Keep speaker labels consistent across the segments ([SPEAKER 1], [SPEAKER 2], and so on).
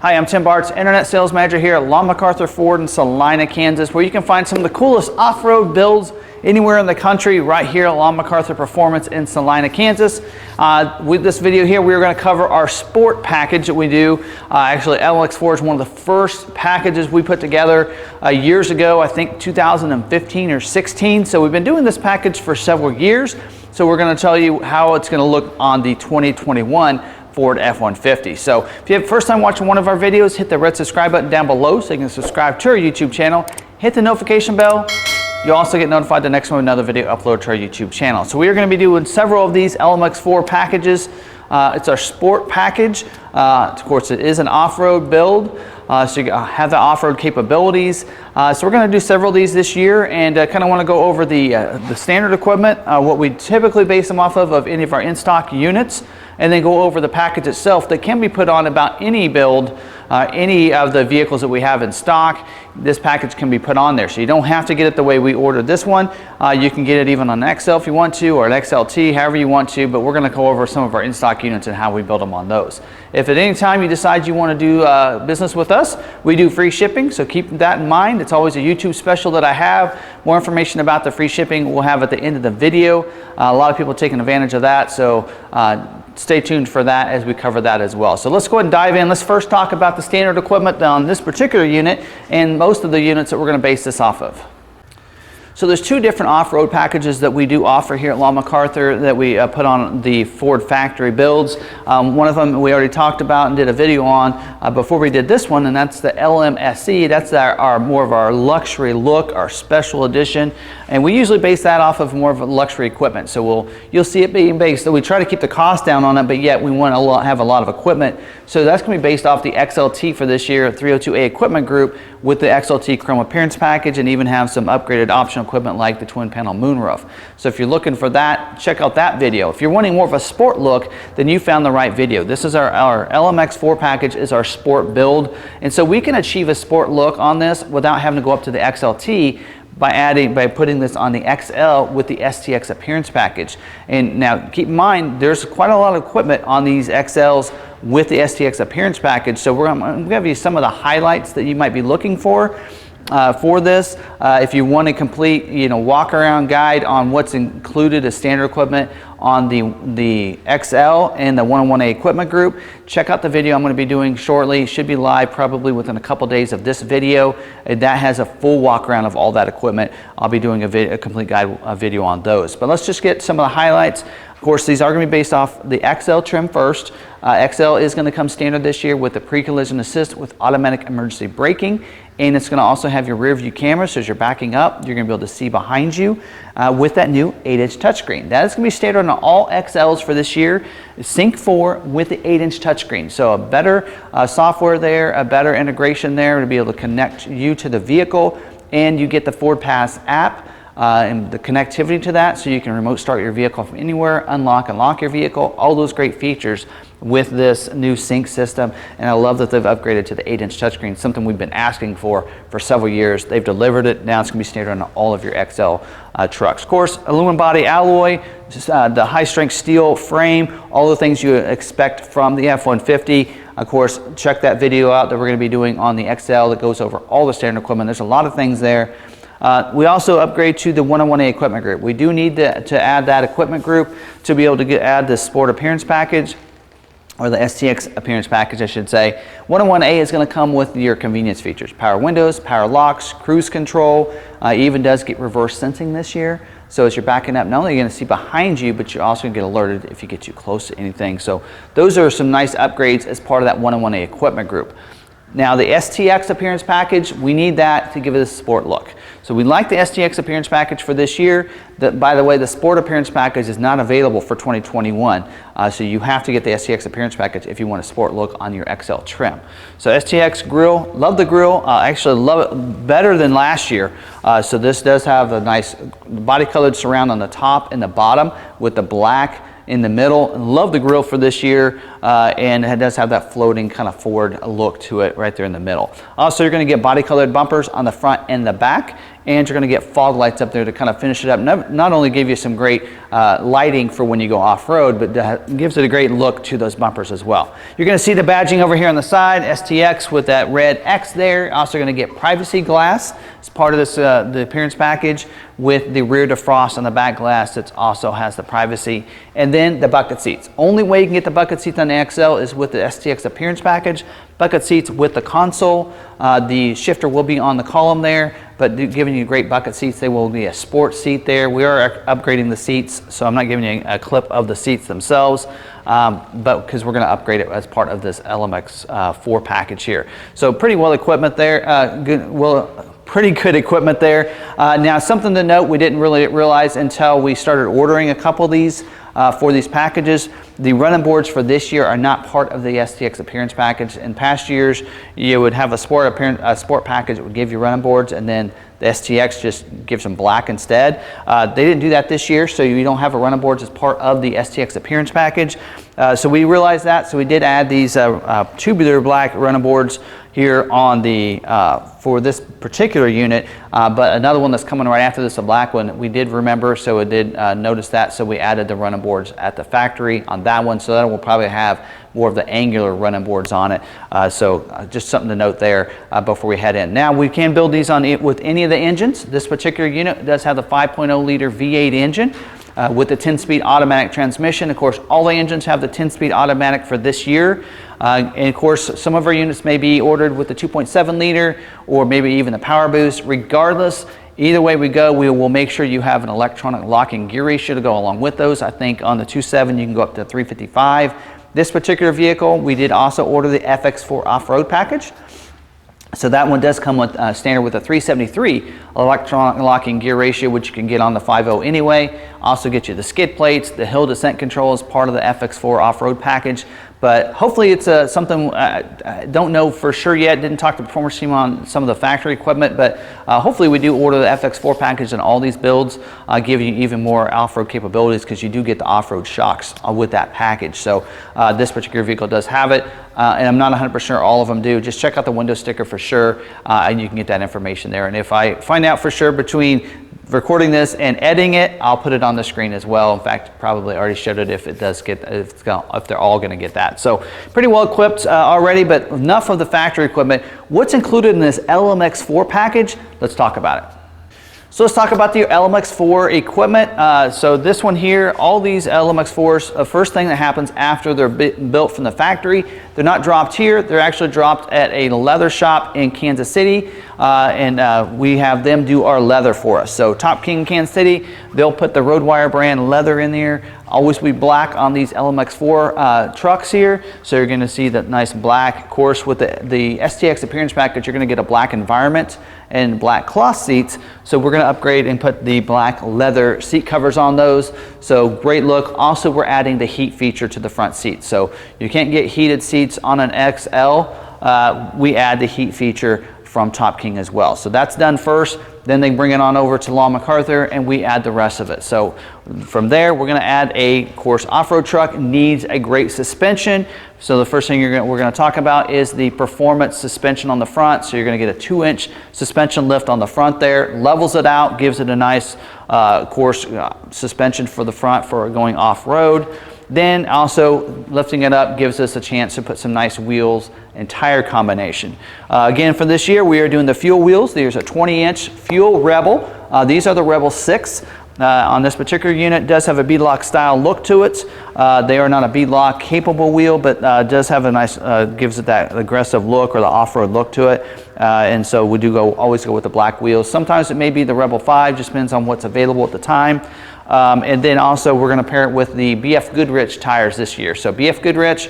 [SPEAKER 1] Hi, I'm Tim Bartz, Internet Sales Manager here at McArthur Ford in Salina, Kansas, where you can find some of the coolest off-road builds anywhere in the country right here at McArthur Performance in Salina, Kansas. With this video here, we're going to cover our sport package that we do. Actually, LMX4 is one of the first packages we put together years ago, I think 2015 or 16. So we've been doing this package for several years. So we're going to tell you how it's going to look on the 2021 Ford F-150. So if you have first time watching one of our videos, hit the red subscribe button down below so you can subscribe to our YouTube channel. Hit the notification bell. You'll also get notified the next time another video upload to our YouTube channel. So we are going to be doing several of these LMX4 packages. It's our sport package. Of course, it is an off-road build, so you have the off-road capabilities. So we're going to do several of these this year, and kind of want to go over the standard equipment, what we typically base them off of any of our in-stock units, and then go over the package itself that can be put on about any build, any of the vehicles that we have in stock. This package can be put on there, so you don't have to get it the way we ordered this one. You can get it even on an XL if you want to, or an XLT, however you want to, but we're going to go over some of our in-stock units and how we build them on those. If at any time you decide you want to do business with us, we do free shipping, so keep that in mind. It's always a YouTube special that I have. More information about the free shipping we'll have at the end of the video. A lot of people are taking advantage of that, so stay tuned for that as we cover that as well. So let's go ahead and dive in. Let's first talk about the standard equipment on this particular unit and most of the units that we're going to base this off of. So there's two different off-road packages that we do offer here at McArthur that we put on the Ford factory builds. One of them we already talked about and did a video on before we did this one, and that's the LMSE. That's our more of our luxury look, our special edition, and we usually base that off of more of a luxury equipment. So you'll see it being based. So we try to keep the cost down on it, but yet we want to have a lot of equipment. So that's going to be based off the XLT for this year, 302A equipment group with the XLT chrome appearance package, and even have some upgraded optional equipment like the twin panel moonroof. So if you're looking for that, check out that video. If you're wanting more of a sport look, then you found the right video. This is our LMX4 package is our sport build, and so we can achieve a sport look on this without having to go up to the XLT by putting this on the XL with the STX appearance package. And now keep in mind, there's quite a lot of equipment on these XLs with the STX appearance package. So we're going to give you some of the highlights that you might be looking for this. If you want a complete, walk around guide on what's included as standard equipment on the XL and the 101A equipment group, check out the video I'm going to be doing shortly. It should be live probably within a couple days of this video. That has a full walk around of all that equipment. I'll be doing a complete guide video on those. But let's just get some of the highlights. Of course, these are going to be based off the XL trim first. XL is going to come standard this year with the pre-collision assist with automatic emergency braking, and it's going to also have your rear view camera, so as you're backing up, you're going to be able to see behind you with that new 8-inch touchscreen. That is going to be standard on all XLs for this year. Sync 4 with the 8-inch touchscreen, so a better software there, a better integration there to be able to connect you to the vehicle, and you get the Ford Pass app. And the connectivity to that, so you can remote start your vehicle from anywhere, unlock and lock your vehicle, all those great features with this new sync system. And I love that they've upgraded to the 8-inch touchscreen, something we've been asking for several years. They've delivered it. Now it's going to be standard on all of your XL trucks. Of course, aluminum body alloy, the high strength steel frame, all the things you expect from the F-150. Of course, check that video out that we're going to be doing on the XL that goes over all the standard equipment. There's a lot of things there. We also upgrade to the 101A equipment group. We do need to add that equipment group to be able to add the sport appearance package, or the STX appearance package, I should say. 101A is going to come with your convenience features: power windows, power locks, cruise control. It even does get reverse sensing this year. So as you're backing up, not only are you going to see behind you, but you're also going to get alerted if you get too close to anything. So those are some nice upgrades as part of that 101A equipment group. Now the STX appearance package, we need that to give it a sport look. So we like the STX appearance package for this year. By the way, the sport appearance package is not available for 2021. So you have to get the STX appearance package if you want a sport look on your XL trim. So STX grille, love the grille. Actually love it better than last year. So this does have a nice body colored surround on the top and the bottom with the black in the middle. Love the grille for this year, and it does have that floating kind of forward look to it right there in the middle. Also, you're going to get body colored bumpers on the front and the back, and you're going to get fog lights up there to kind of finish it up. Not only give you some great lighting for when you go off-road, but gives it a great look to those bumpers as well. You're going to see the badging over here on the side, STX with that red X there. Also going to get privacy glass as part of this the appearance package, with the rear defrost on the back glass that also has the privacy. And then the bucket seats. Only way you can get the bucket seats on the XL is with the STX appearance package. Bucket seats with the console. The shifter will be on the column there, but giving you great bucket seats. They will be a sport seat there. We are upgrading the seats, so I'm not giving you a clip of the seats themselves, but because we're going to upgrade it as part of this LMX4 package here. So pretty well equipment there. Pretty good equipment there. Now, something to note, we didn't really realize until we started ordering a couple of these for these packages. The running boards for this year are not part of the STX appearance package. In past years, you would have a sport package that would give you running boards, and then the STX just gives them black instead. They didn't do that this year, so you don't have a running boards as part of the STX appearance package. So we realized that, so we did add these tubular black running boards here on the for this particular unit, but another one that's coming right after this, a black one, we did remember, so it did notice that, so we added the running boards at the factory on that one, so that will probably have more of the angular running boards on it. So just something to note there before we head in. Now, we can build these on with any of the engines. This particular unit does have the 5.0 liter V8 engine with the 10-speed automatic transmission. Of course, all the engines have the 10-speed automatic for this year. And of course, some of our units may be ordered with the 2.7 liter or maybe even the Power Boost. Regardless, either way we go, we will make sure you have an electronic locking gear ratio to go along with those. I think on the 2.7 you can go up to 355. This particular vehicle, we did also order the FX4 off-road package. So that one does come with standard with a 373 electronic locking gear ratio, which you can get on the 5.0 anyway. Also get you the skid plates, the hill descent control as part of the FX4 off-road package. But hopefully it's something, I don't know for sure yet, didn't talk to the performance team on some of the factory equipment, but hopefully we do order the FX4 package in all these builds, give you even more off-road capabilities, because you do get the off-road shocks with that package. So this particular vehicle does have it, and I'm not 100% sure all of them do. Just check out the window sticker for sure, and you can get that information there. And if I find out for sure between recording this and editing it, I'll put it on the screen as well. In fact, probably already showed it if it does get, if they're all going to get that. So pretty well equipped already, but enough of the factory equipment. What's included in this LMX4 package? Let's talk about it. So let's talk about the LMX4 equipment. So this one here, all these LMX4s, first thing that happens after they're built from the factory, they're not dropped here, they're actually dropped at a leather shop in Kansas City, and we have them do our leather for us. So Top King Kansas City, they'll put the Roadwire brand leather in there. Always be black on these LMX4 trucks here. So you're gonna see that nice black. Of course, with the STX appearance package, you're gonna get a black environment and black cloth seats. So we're gonna upgrade and put the black leather seat covers on those. So great look. Also, we're adding the heat feature to the front seat. So you can't get heated seats on an XL. We add the heat feature from Top King as well. So that's done first, then they bring it on over to McArthur and we add the rest of it. So from there, we're gonna add of course, off-road truck needs a great suspension. So the first thing we're gonna talk about is the performance suspension on the front. So you're gonna get a 2-inch suspension lift on the front there, levels it out, gives it a nice, suspension for the front for going off-road. Then also lifting it up gives us a chance to put some nice wheels and tire combination. Again, for this year, we are doing the fuel wheels. There's a 20-inch fuel Rebel. These are the Rebel 6. On this particular unit, it does have a beadlock style look to it. They are not a beadlock capable wheel, but does have a nice, gives it that aggressive look or the off-road look to it. And so we do always go with the black wheels. Sometimes it may be the Rebel 5, just depends on what's available at the time. And then also we're going to pair it with the BF Goodrich tires this year. So BF Goodrich,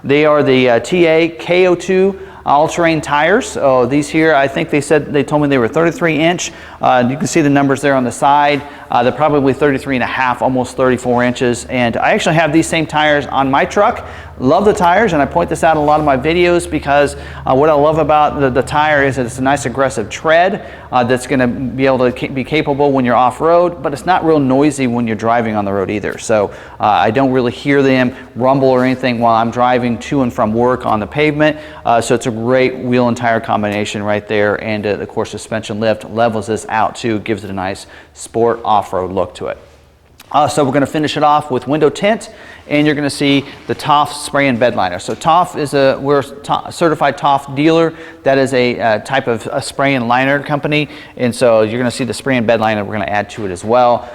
[SPEAKER 1] they are the TA KO2 all-terrain tires. So these here, I think they told me they were 33-inch. You can see the numbers there on the side. They're probably 33.5, almost 34 inches. And I actually have these same tires on my truck. Love the tires, and I point this out in a lot of my videos because what I love about the tire is that it's a nice aggressive tread that's going to be able to be capable when you're off-road, but it's not real noisy when you're driving on the road either. So I don't really hear them rumble or anything while I'm driving to and from work on the pavement. So it's a great wheel and tire combination right there, and of course suspension lift levels this out too, gives it a nice sport off-road look to it. So we're going to finish it off with window tint, and you're going to see the Toff spray and bed liner. So Toff is we're a certified Toff dealer. That is a type of a spray and liner company, and so you're going to see the spray and bed liner we're going to add to it as well.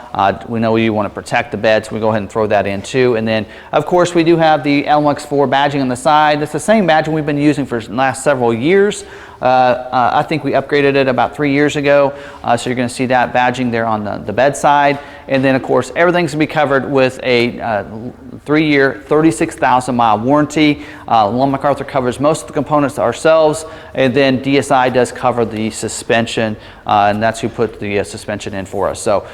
[SPEAKER 1] We know you want to protect the bed, so we go ahead and throw that in too. And then of course we do have the LMX4 badging on the side. It's the same badging we've been using for the last several years. I think we upgraded it about 3 years ago, so you're going to see that badging there on the bedside. And then of course everything's going to be covered with a 3-year 36,000-mile warranty. McArthur covers most of the components ourselves, and then DSI does cover the suspension, and that's who put the suspension in for us. So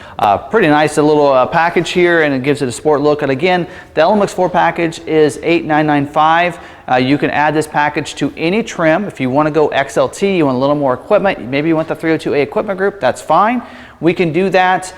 [SPEAKER 1] pretty nice little package here, and it gives it a sport look. And again, the LMX4 package is $8,995. You can add this package to any trim. If you want to go XLT, you want a little more equipment, maybe you want the 302A equipment group, that's fine. We can do that.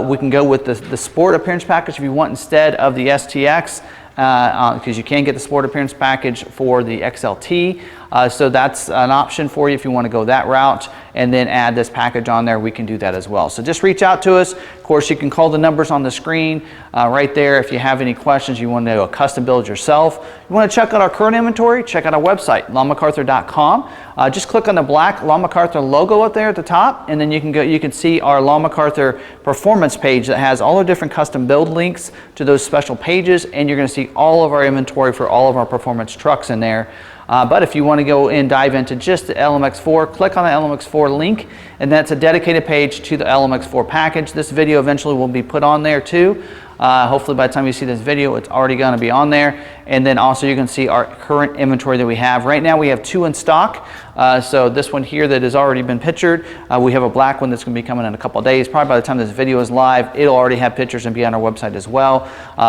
[SPEAKER 1] We can go with the Sport Appearance package if you want instead of the STX, because you can get the Sport Appearance package for the XLT. So that's an option for you if you want to go that route and then add this package on there. We can do that as well. So just reach out to us. Of course, you can call the numbers on the screen right there if you have any questions, you want to do a custom build yourself. You want to check out our current inventory, check out our website, lawmcarthur.com. Just click on the black Law McArthur logo up there at the top, and then you can see our Law McArthur performance page that has all the different custom build links to those special pages, and you're going to see all of our inventory for all of our performance trucks in there. But if you want to go and dive into just the LMX4, click on the LMX4 link, and that's a dedicated page to the LMX4 package. This video eventually will be put on there too. Hopefully by the time you see this video, it's already going to be on there. And then also you can see our current inventory that we have. Right now we have 2 in stock. So this one here that has already been pictured, we have a black one that's going to be coming in a couple of days. Probably by the time this video is live, it'll already have pictures and be on our website as well.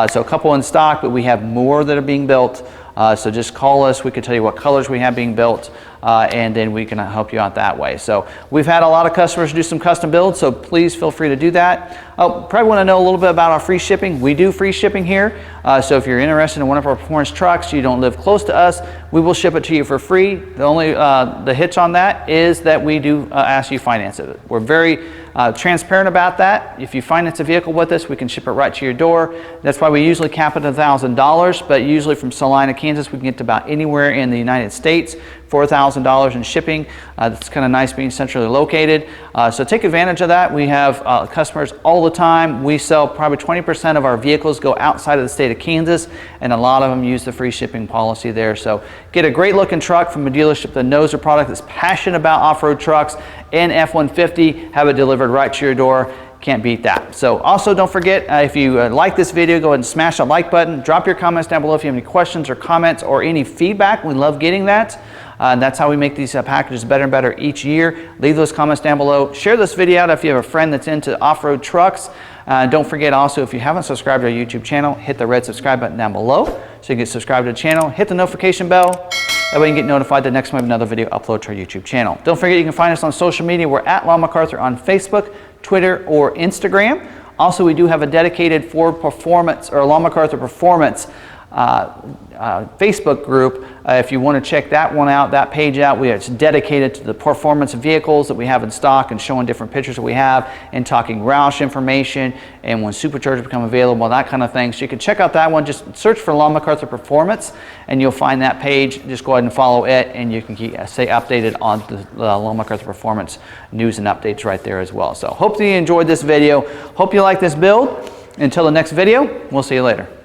[SPEAKER 1] So a couple in stock, but we have more that are being built. So just call us. We can tell you what colors we have being built, and then we can help you out that way. So we've had a lot of customers do some custom builds, so please feel free to do that. Oh, probably want to know a little bit about our free shipping. We do free shipping here. So if you're interested in one of our performance trucks, you don't live close to us, we will ship it to you for free. The only the hitch on that is that we do ask you finance it. We're very transparent about that. If you finance a vehicle with us, we can ship it right to your door. That's why we usually cap it at $1,000, but usually from Salina, Kansas, we can get to about anywhere in the United States for $1,000 in shipping. That's kind of nice being centrally located. So take advantage of that. We have customers all the time. We sell probably 20% of our vehicles go outside of the state of Kansas, and a lot of them use the free shipping policy there. So get a great looking truck from a dealership that knows their product, that's passionate about off-road trucks and F-150, have it delivered right to your door. Can't beat that. So also don't forget, if you like this video, go ahead and smash that like button. Drop your comments down below if you have any questions or comments or any feedback. We love getting that. That's how we make these packages better and better each year. Leave those comments down below. Share this video out if you have a friend that's into off-road trucks. Don't forget also, if you haven't subscribed to our YouTube channel, hit the red subscribe button down below so you can get subscribed to the channel. Hit the notification bell. That way you can get notified the next time we have another video upload to our YouTube channel. Don't forget you can find us on social media. We're at Law McArthur on Facebook, Twitter, or Instagram. Also, we do have a dedicated Ford Performance or Law McArthur Performance Facebook group. If you want to check that one out, that page out, it's dedicated to the performance vehicles that we have in stock and showing different pictures that we have and talking Roush information and when superchargers become available, that kind of thing. So you can check out that one. Just search for Law McArthur Performance and you'll find that page. Just go ahead and follow it, and you can stay updated on the Law McArthur Performance news and updates right there as well. So hope that you enjoyed this video. Hope you like this build. Until the next video, we'll see you later.